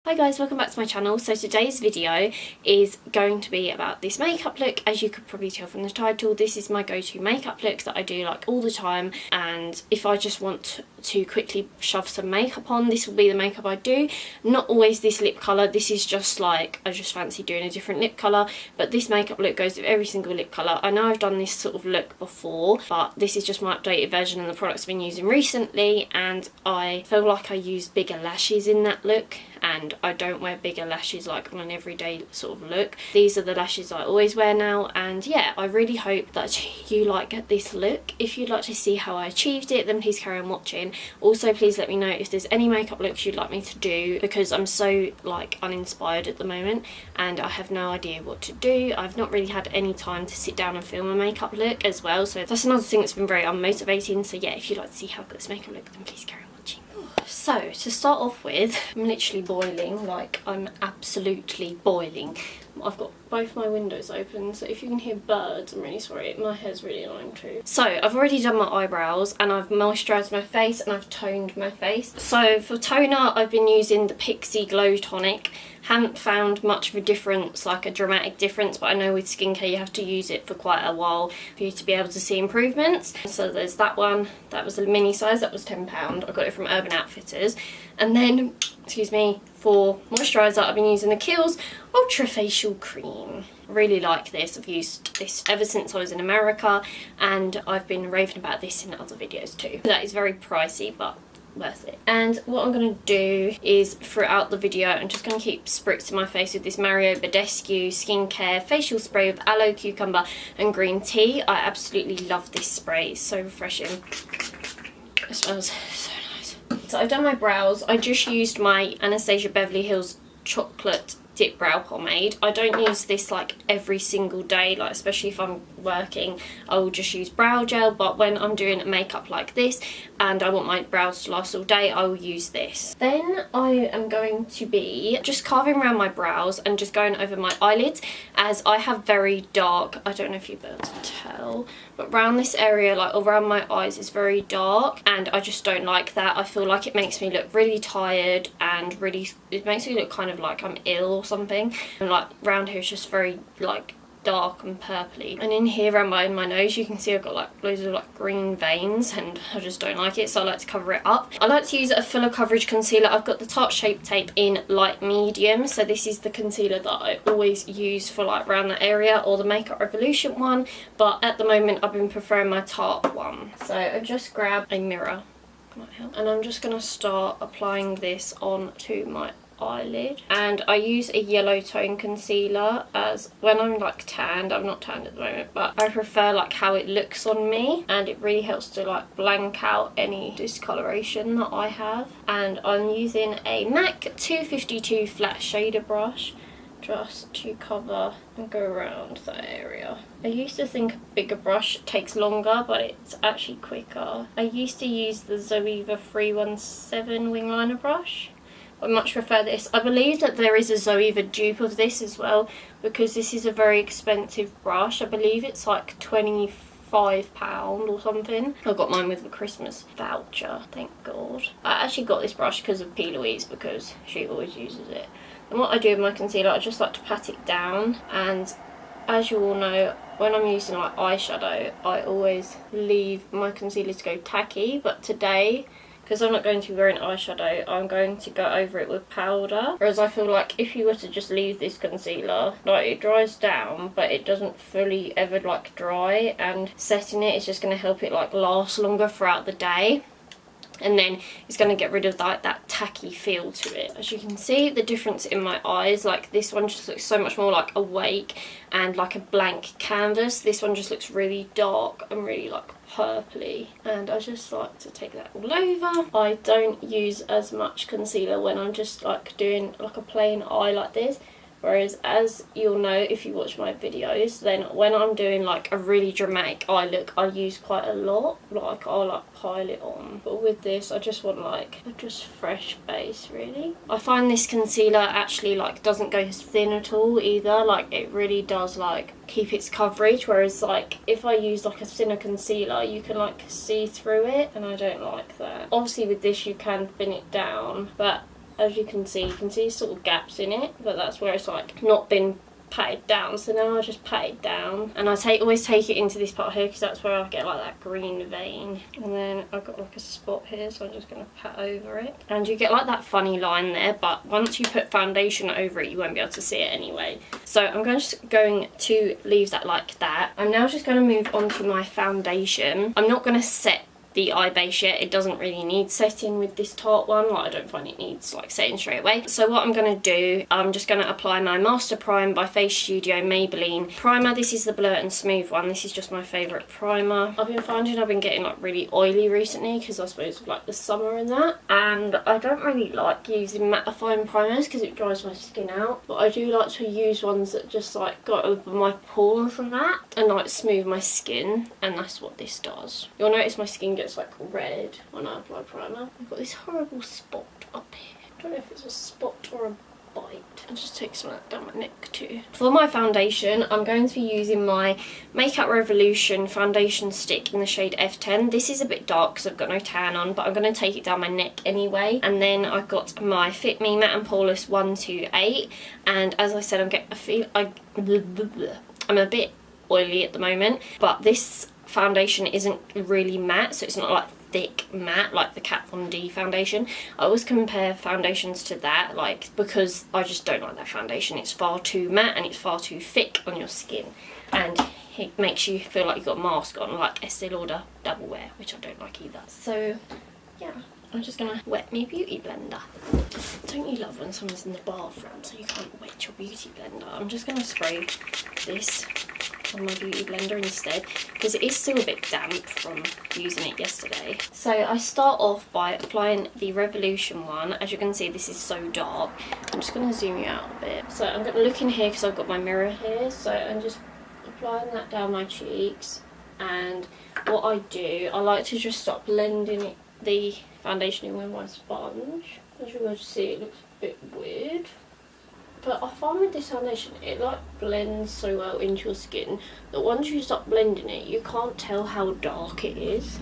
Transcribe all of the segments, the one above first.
Hi guys, welcome back to my channel. So today's video is going to be about this makeup look. As you could probably tell from the title, this is my go-to makeup look that I do like all the time, and if I just want to quickly shove some makeup on, this will be the makeup I do. Not always this lip colour, this is just like I just fancy doing a different lip colour, but this makeup look goes with every single lip colour. I know I've done this sort of look before, but this is just my updated version and the products I've been using recently, and I feel like I use bigger lashes in that look, and I don't wear bigger lashes like on an everyday sort of look. These are the lashes I always wear now, and yeah, I really hope that you like this look. If you'd like to see how I achieved it, then please carry on watching. Also, please let me know if there's any makeup looks you'd like me to do, because I'm so like uninspired at the moment and I have no idea what to do. I've not really had any time to sit down and film a makeup look as well, so that's another thing that's been very unmotivating. So yeah, if you'd like to see how I've got this makeup look, then please carry on watching. So to start off with, I'm literally boiling, like I'm absolutely boiling. I've got both my windows open, so if you can hear birds, I'm really sorry. My hair's really annoying too. So I've already done my eyebrows and I've moisturised my face and I've toned my face. So for toner, I've been using the Pixi Glow Tonic. Haven't found much of a difference, like a dramatic difference, but I know with skincare you have to use it for quite a while for you to be able to see improvements. So there's that one. That was a mini size, that was £10. I got it from Urban Outfitters. And then, excuse me, for moisturiser I've been using the Kiehl's Ultra Facial Cream. Really like this. I've used this ever since I was in America, and I've been raving about this in other videos too. That is very pricey, but worth it. And what I'm going to do is throughout the video I'm just going to keep spritzing my face with this Mario Badescu skincare facial spray with aloe, cucumber and green tea. I absolutely love this spray, it's so refreshing. It smells so nice. So I've done my brows. I just used my Anastasia Beverly Hills chocolate dip brow pomade. I don't use this like every single day, like especially if I'm working I will just use brow gel, but when I'm doing makeup like this and I want my brows to last all day, I will use this. Then I am going to be just carving around my brows and just going over my eyelids, as I have very dark, I don't know if you'll be able to tell, but around this area, like around my eyes, is very dark, and I just don't like that. I feel like it makes me look really tired and really, it makes me look kind of like I'm ill or something. And like around here it's just very like dark and purpley, and in here around my nose you can see I've got like loads of like green veins, and I just don't like it, so I like to cover it up. I like to use a fuller coverage concealer. I've got the Tarte Shape Tape in light medium, so this is the concealer that I always use for like around that area, or the Makeup Revolution one, but at the moment I've been preferring my Tarte one. So I just grabbed a mirror, and I'm just going to start applying this onto my eyelid, and I use a yellow tone concealer, as when I'm like tanned, I'm not tanned at the moment, but I prefer like how it looks on me, and it really helps to like blank out any discoloration that I have. And I'm using a MAC 252 flat shader brush just to cover and go around that area. I used to think a bigger brush takes longer, but it's actually quicker. I used to use the Zoeva 317 wing liner brush. I much prefer this. I believe that there is a Zoeva dupe of this as well, because this is a very expensive brush. I believe it's like £25 or something. I got mine with the Christmas voucher, thank God. I actually got this brush because of P. Louise, because she always uses it. And what I do with my concealer, I just like to pat it down, and as you all know, when I'm using like eyeshadow, I always leave my concealer to go tacky, but today, because I'm not going to be wearing eyeshadow, I'm going to go over it with powder. Whereas I feel like if you were to just leave this concealer, like it dries down, but it doesn't fully ever like dry, and setting it is just going to help it like last longer throughout the day. And then it's going to get rid of like that tacky feel to it. As you can see, the difference in my eyes, like this one just looks so much more like awake and like a blank canvas. This one just looks really dark and really like purpley, and I just like to take that all over. I don't use as much concealer when I'm just like doing like a plain eye like this. Whereas, as you'll know if you watch my videos, then when I'm doing like a really dramatic eye look, I use quite a lot. Like I'll like pile it on. But with this, I just want like a just fresh base, really. I find this concealer actually like doesn't go thin at all either. Like it really does like keep its coverage. Whereas like if I use like a thinner concealer, you can like see through it, and I don't like that. Obviously with this you can thin it down, but as you can see sort of gaps in it, but that's where it's like not been patted down. So now I just pat it down, and I always take it into this part here because that's where I get like that green vein. And then I've got like a spot here, so I'm just going to pat over it, and you get like that funny line there, but once you put foundation over it you won't be able to see it anyway. So I'm just going to leave that like that. I'm now just going to move on to my foundation. I'm not going to set the eye base yet. It doesn't really need setting with this Tarte one. Like, I don't find it needs like setting straight away. So what I'm going to do, I'm just going to apply my Master Prime by Face Studio Maybelline primer. This is the Blur and Smooth one. This is just my favourite primer. I've been finding I've been getting like really oily recently because I suppose of like the summer and that, and I don't really like using mattifying primers because it dries my skin out, but I do like to use ones that just like go over my pores and that and like smooth my skin, and that's what this does. You'll notice my skin gets like red when I apply primer. I've got this horrible spot up here. I don't know if it's a spot or a bite. I'll just take some of that down my neck too. For my foundation, I'm going to be using my Makeup Revolution foundation stick in the shade F10. This is a bit dark because I've got no tan on, but I'm going to take it down my neck anyway. And then I've got my Fit Me Matte and Poreless 128, and as I said, I'm a bit oily at the moment, but this foundation isn't really matte, so it's not like thick matte like the Kat Von D foundation. I always compare foundations to that, like, because I just don't like that foundation. It's far too matte and it's far too thick on your skin, and it makes you feel like you've got a mask on, like Estee Lauder Double Wear, which I don't like either. So yeah, I'm just gonna wet my beauty blender. Don't you love when someone's in the bathroom so you can't wet your beauty blender? I'm just gonna spray this on my beauty blender instead because it is still a bit damp from using it yesterday. So I start off by applying the Revolution one. As you can see, this is so dark. I'm just going to zoom you out a bit. So I'm going to look in here because I've got my mirror here. So I'm just applying that down my cheeks, and what I do, I like to just start blending the foundation in with my sponge. As you can see, it looks a bit weird. But I find with this foundation, it like blends so well into your skin that once you start blending it, you can't tell how dark it is.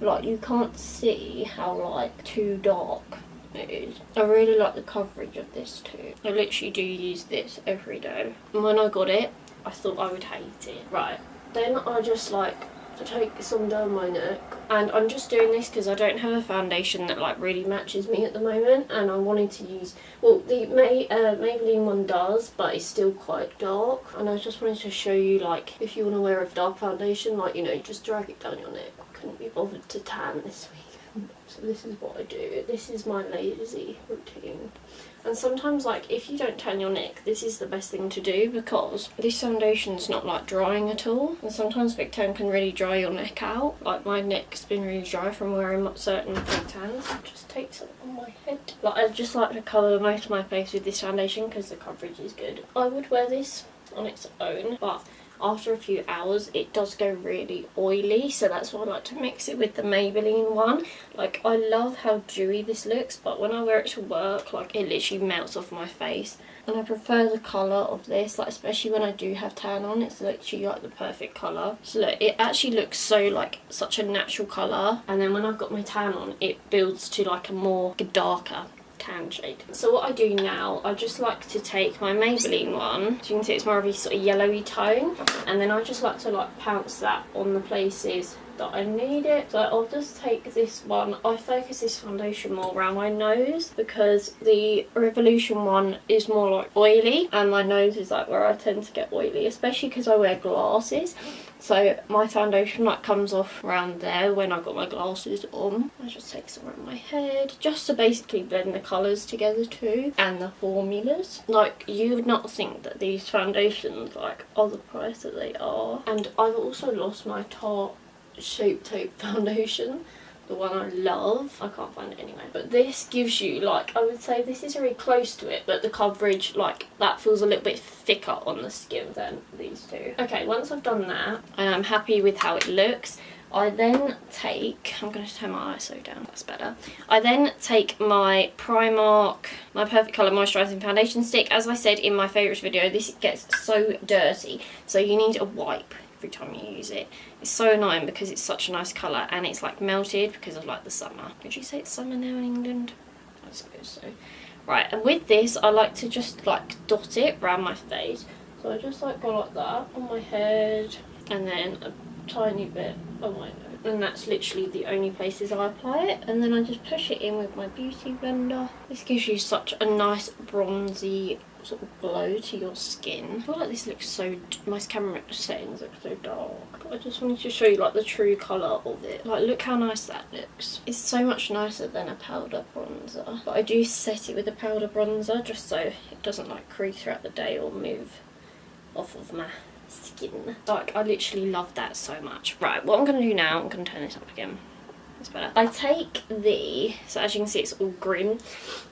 Like, you can't see how like too dark it is. I really like the coverage of this too. I literally do use this every day. And when I got it, I thought I would hate it. Right, then I just like to take some down my neck, and I'm just doing this because I don't have a foundation that like really matches me at the moment, and I wanted to use, well, the Maybelline one does, but it's still quite dark, and I just wanted to show you, like, if you want to wear a dark foundation, like, you know, just drag it down your neck. I couldn't be bothered to tan this week, so this is what I do. This is my lazy routine. And sometimes, like, if you don't tan your neck, this is the best thing to do because this foundation's not like drying at all. And sometimes Vic Tan can really dry your neck out. Like, my neck's been really dry from wearing certain Vic Tans. Just take some on my head. Like, I just like to colour most of my face with this foundation because the coverage is good. I would wear this on its own, but after a few hours it does go really oily, so that's why I like to mix it with the Maybelline one. Like, I love how dewy this looks, but when I wear it to work, like, it literally melts off my face. And I prefer the colour of this, like, especially when I do have tan on. It's literally like the perfect colour. So look, it actually looks so like such a natural colour, and then when I've got my tan on, it builds to like a more darker tan shade. So what I do now, I just like to take my Maybelline one, so you can see it's more of a sort of yellowy tone, and then I just like to like pounce that on the places that I need it. So I'll just take this one. I focus this foundation more around my nose because the Revolution one is more like oily, and my nose is like where I tend to get oily, especially because I wear glasses. So my foundation like comes off around there when I've got my glasses on. I just take some around my head just to basically blend the colours together too, and the formulas. Like, you would not think that these foundations like are the price that they are. And I've also lost my Tarte Shape Tape foundation, the one I love. I can't find it anyway, but this gives you, like, I would say this is very close to it, but the coverage, like, that feels a little bit thicker on the skin than these two. Okay, once I've done that and I'm happy with how it looks, I then take, I'm going to turn my ISO down, that's better. I then take my Primark, my Perfect Colour Moisturising Foundation Stick. As I said in my favourites video, this gets so dirty, so you need a wipe every time you use it. It's so annoying because it's such a nice colour and it's like melted because of like the summer. Would you say it's summer now in England? I I suppose so. Right, and with this, I like to just like dot it around my face. So I just like go like that on my head, and then a tiny bit on my nose. And that's literally the only places I apply it. And then I just push it in with my beauty blender. This gives you such a nice bronzy sort of glow to your skin. I feel like this looks so, my camera settings look so dark, but I just wanted to show you like the true colour of it. Like, look how nice that looks. It's so much nicer than a powder bronzer, but I do set it with a powder bronzer just so it doesn't like crease throughout the day or move off of my skin. Like, I literally love that so much. Right, what I'm going to do now, I'm going to turn this up again. It's better. I take so as you can see, it's all green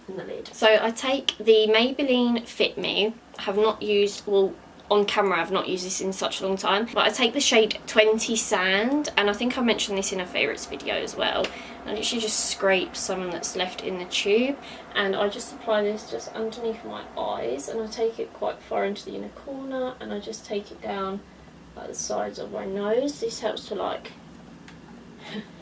in the lid. So I take the Maybelline Fit Me. I have not used, well, on camera I've not used this in such a long time, but I take the shade 20 Sand, and I think I mentioned this in a favourites video as well. I literally just scrape some that's left in the tube, and I just apply this just underneath my eyes, and I take it quite far into the inner corner, and I just take it down like the sides of my nose. This helps to like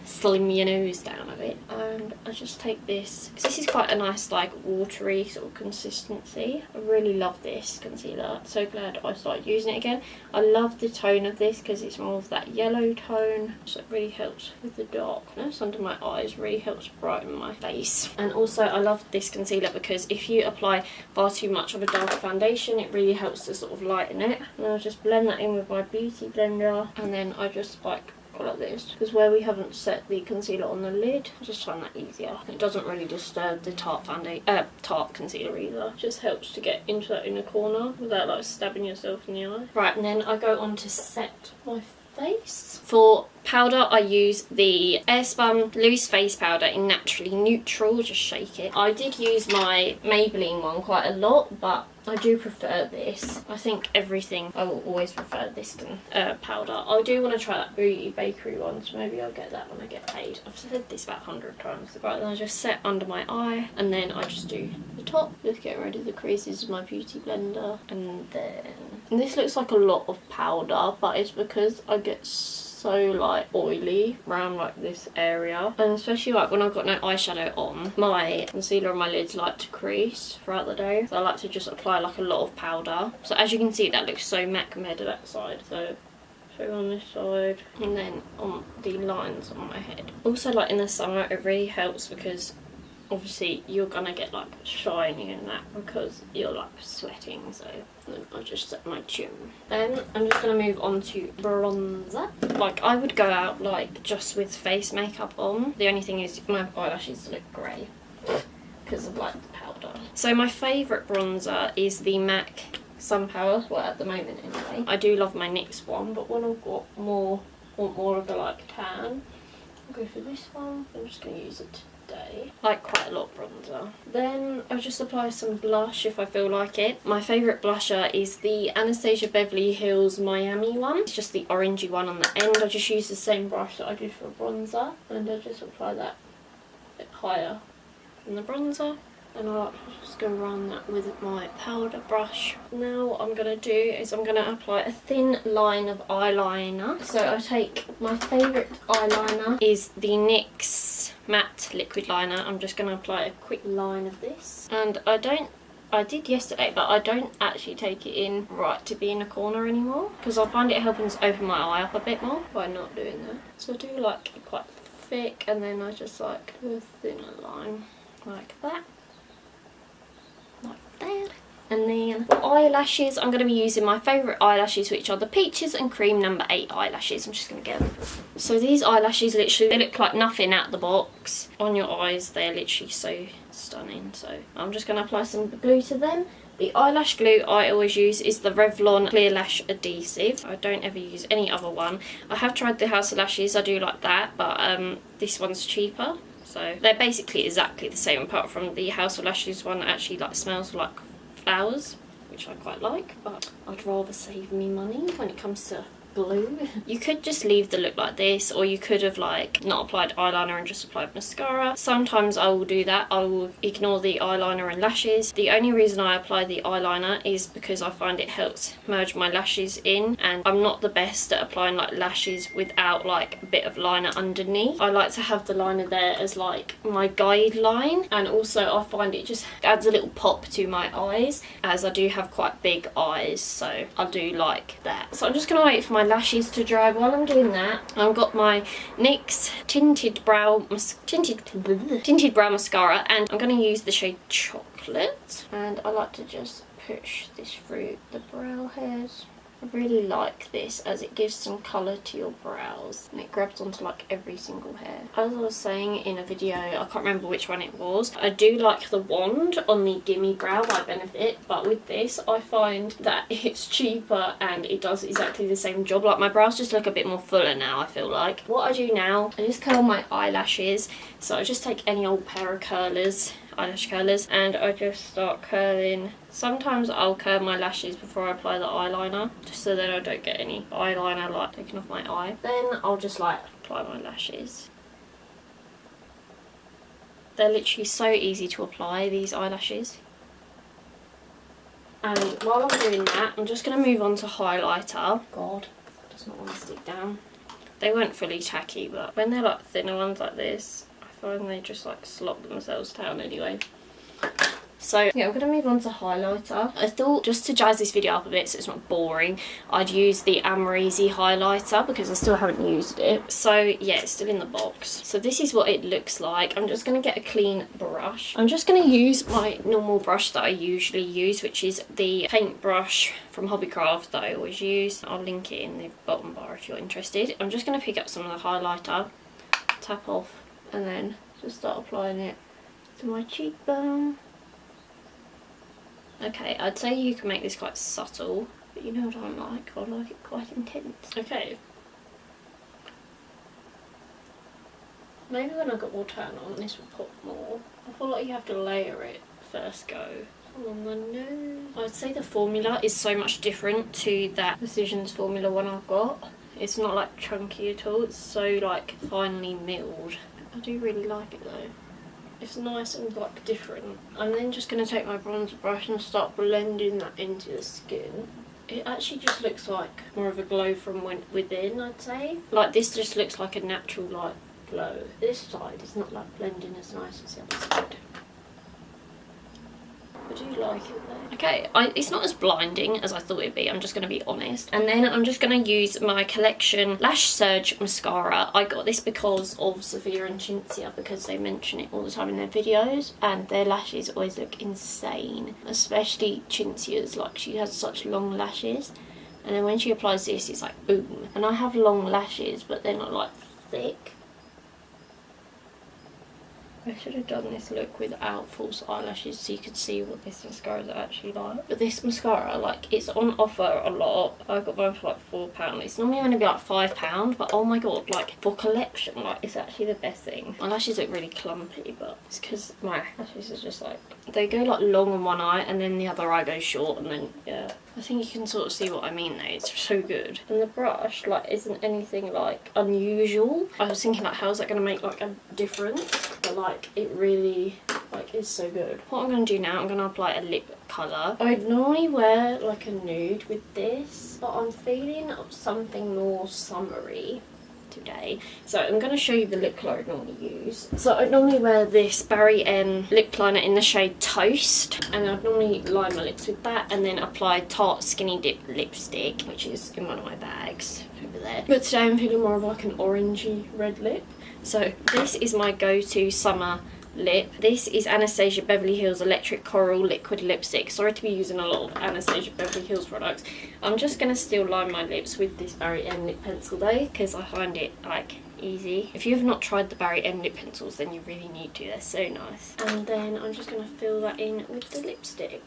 slim your nose down a bit. And I just take this, because this is quite a nice like watery sort of consistency. I really love this concealer. So glad I started using it again. I love the tone of this because it's more of that yellow tone, so it really helps with the darkness under my eyes, really helps brighten my face. And also I love this concealer because if you apply far too much of a darker foundation, it really helps to sort of lighten it. And I'll just blend that in with my beauty blender, and then I just like like this, because where we haven't set the concealer on the lid, I just find that easier. It doesn't really disturb the Tarte concealer either. It just helps to get into that inner corner without like stabbing yourself in the eye. Right, and then I go on to set my face. For powder, I use the Airspun loose face powder in Naturally Neutral. Just shake it. I did use my Maybelline one quite a lot, but I do prefer this. I think everything, I will always prefer this powder. I do want to try that Beauty Bakery one, so maybe I'll get that when I get paid. I've said this about 100 times. Right, then I just set under my eye, and then I just do the top. Just getting rid of the creases with my beauty blender. And this looks like a lot of powder, but it's because I get so like oily around like this area, and especially like when I've got no eyeshadow on, my concealer on my lids like to crease throughout the day, so I like to just apply like a lot of powder. So as you can see, that looks so matte compared to that side. So on this side, and then on the lines on my head. Also, like in the summer, it really helps because obviously you're gonna get like shiny in that because you're like sweating. So then I just set my chin. Then I'm just gonna move on to bronzer. Like, I would go out like just with face makeup on. The only thing is my eyelashes look grey because of like the powder. So my favourite bronzer is the MAC Sun Power, well at the moment anyway. I do love my NYX one, but when I've got want more of a like tan, I'll go for this one. I'm just gonna use it today. Like quite a lot of bronzer. Then I'll just apply some blush if I feel like it. My favourite blusher is the Anastasia Beverly Hills Miami one. It's just the orangey one on the end. I just use the same brush that I did for bronzer, and I just apply that a bit higher than the bronzer. And I'll just go around that with my powder brush. Now what I'm going to do is I'm going to apply a thin line of eyeliner. So I take my favourite eyeliner is the NYX matte liquid liner. I'm just going to apply a quick line of this. And I did yesterday, but I don't actually take it in right to be in a corner anymore, because I find it helping to open my eye up a bit more by not doing that. So I do like quite thick, and then I just like do a thinner line like that. There. And then for eyelashes, I'm going to be using my favourite eyelashes, which are the Peaches and Cream No. 8 eyelashes. I'm just going to get them. So these eyelashes, literally, they look like nothing out the box. On your eyes, they're literally so stunning. So I'm just going to apply some glue to them. The eyelash glue I always use is the Revlon Clear Lash Adhesive. I don't ever use any other one. I have tried the House of Lashes, I do like that, but this one's cheaper. So they're basically exactly the same, apart from the House of Lashes one actually like smells like flowers, which I quite like, but I'd rather save me money when it comes to glue. You could just leave the look like this, or you could have like not applied eyeliner and just applied mascara. Sometimes I will do that. I will ignore the eyeliner and lashes. The only reason I apply the eyeliner is because I find it helps merge my lashes in, and I'm not the best at applying like lashes without like a bit of liner underneath. I like to have the liner there as like my guideline, and also I find it just adds a little pop to my eyes, as I do have quite big eyes, so I do like that. So I'm just gonna wait for my lashes to dry. While I'm doing that, I've got my NYX tinted brow mascara, and I'm gonna use the shade Chocolate, and I like to just push this through the brow hairs. I really like this as it gives some colour to your brows, and it grabs onto like every single hair. As I was saying in a video, I can't remember which one it was, I do like the wand on the Gimme Brow by Benefit, but with this I find that it's cheaper and it does exactly the same job. Like my brows just look a bit more fuller now, I feel like. What I do now, I just curl my eyelashes. So I just take any old pair of curlers, eyelash curlers, and I just start curling. Sometimes I'll curl my lashes before I apply the eyeliner, just so that I don't get any eyeliner like taken off my eye. Then I'll just like apply my lashes. They're literally so easy to apply, these eyelashes. And while I'm doing that, I'm just going to move on to highlighter. God, that does not want to stick down. They weren't fully tacky, but when they're like thinner ones like this, I find they just like slop themselves down anyway. So yeah, I'm going to move on to highlighter. I thought just to jazz this video up a bit so it's not boring, I'd use the Amrezy highlighter because I still haven't used it. So yeah, it's still in the box. So this is what it looks like. I'm just going to get a clean brush. I'm just going to use my normal brush that I usually use, which is the paint brush from Hobbycraft that I always use. I'll link it in the bottom bar if you're interested. I'm just going to pick up some of the highlighter, tap off, and then just start applying it to my cheekbone. Okay, I'd say you can make this quite subtle, but you know what I like it quite intense. Okay. Maybe when I've got more tan on, this will pop more. I feel like you have to layer it first go. On the nose. I'd say the formula is so much different to that Precision's formula one I've got. It's not like chunky at all, it's so like finely milled. I do really like it though. It's nice and like different. I'm then just going to take my bronzer brush and start blending that into the skin. It actually just looks like more of a glow from within, I'd say. Like this just looks like a natural like glow. This side is not like blending as nice as the other side. I do like it though. Okay, it's not as blinding as I thought it'd be, I'm just going to be honest. And then I'm just going to use my Collection Lash Surge Mascara. I got this because of Sophia and Cinzia, because they mention it all the time in their videos, and their lashes always look insane. Especially Cinzia's, like she has such long lashes. And then when she applies this, it's like boom. And I have long lashes, but they're not like thick. I should have done this look without false eyelashes so you could see what this mascara is actually like. But this mascara, like, it's on offer a lot. I got mine for like £4. It's normally going to be like £5, but oh my god, like, for collection, like, it's actually the best thing. My lashes look really clumpy, but it's because my lashes are just like, they go like long on one eye and then the other eye goes short, and then, yeah. I think you can sort of see what I mean though, it's so good. And the brush, like, isn't anything like unusual. I was thinking like, how's that going to make like a difference? But like, it really like is so good. What I'm going to do now, I'm going to apply a lip colour. I'd normally wear like a nude with this, but I'm feeling something more summery today, so I'm going to show you the lip colour I normally use. So I normally wear this Barry M lip liner in the shade Toast, and I'd normally line my lips with that and then apply Tarte Skinny Dip lipstick, which is in one of my bags over there. But today I'm feeling more of like an orangey red lip. So this is my go-to summer lip. This is Anastasia Beverly Hills Electric Coral Liquid Lipstick. Sorry to be using a lot of Anastasia Beverly Hills products. I'm just going to still line my lips with this Barry M lip pencil though, because I find it like easy. If you have not tried the Barry M lip pencils, then you really need to. They're so nice. And then I'm just going to fill that in with the lipstick.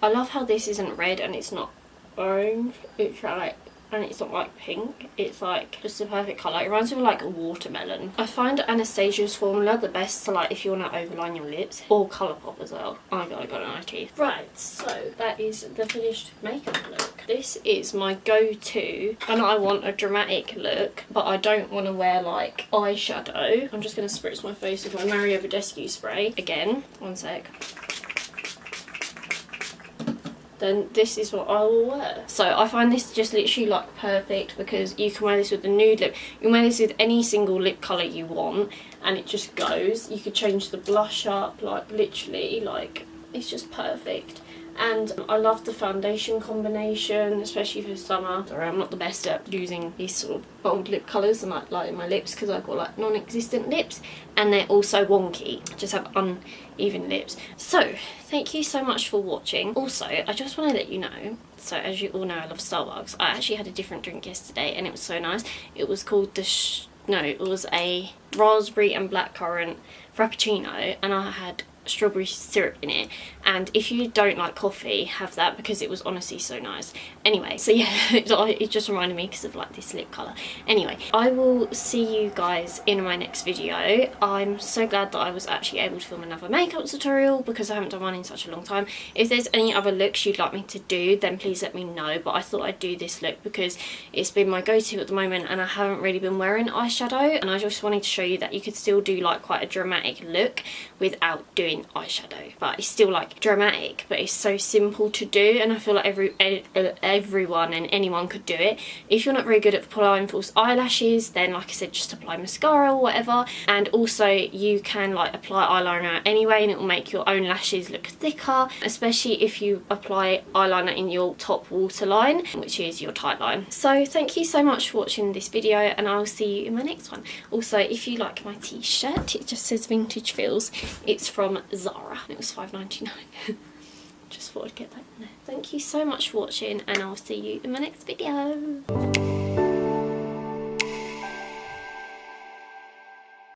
I love how this isn't red and it's not orange. It's like and it's not like pink, it's like just the perfect colour. It reminds me of like a watermelon. I find Anastasia's formula the best to like if you want to overline your lips, or Colourpop as well. Oh my god, I got an eye teeth. Right, so that is the finished makeup look. This is my go-to, and I want a dramatic look, but I don't want to wear like eyeshadow. I'm just going to spritz my face with my Mario Badescu spray. Again, one sec. Then this is what I will wear. So I find this just literally like perfect, because you can wear this with a nude lip, you can wear this with any single lip colour you want, and it just goes. You could change the blush up, like literally, like it's just perfect. And I love the foundation combination, especially for summer. Sorry, I'm not the best at using these sort of bold lip colours and like lighting my lips, because I've got like non-existent lips and they're also wonky. I just have uneven lips. So thank you so much for watching. Also, I just want to let you know, so as you all know, I love Starbucks. I actually had a different drink yesterday and it was so nice. It was called it was a raspberry and blackcurrant frappuccino, and I had strawberry syrup in it, and if you don't like coffee, have that, because it was honestly so nice. Anyway, so yeah, it just reminded me because of like this lip colour. Anyway, I will see you guys in my next video. I'm so glad that I was actually able to film another makeup tutorial, because I haven't done one in such a long time. If there's any other looks you'd like me to do, then please let me know, but I thought I'd do this look because it's been my go-to at the moment and I haven't really been wearing eyeshadow, and I just wanted to show you that you could still do like quite a dramatic look without doing eyeshadow, but it's still like dramatic, but it's so simple to do, and I feel like everyone and anyone could do it. If you're not very good at applying false eyelashes, then like I said, just apply mascara or whatever, and also you can like apply eyeliner anyway and it will make your own lashes look thicker, especially if you apply eyeliner in your top waterline, which is your tight line. So thank you so much for watching this video, and I'll see you in my next one. Also, if you like my t-shirt, it just says Vintage Feels. It's from Zara. It was $5.99. Just thought I'd get that in there. Thank you so much for watching, and I'll see you in my next video.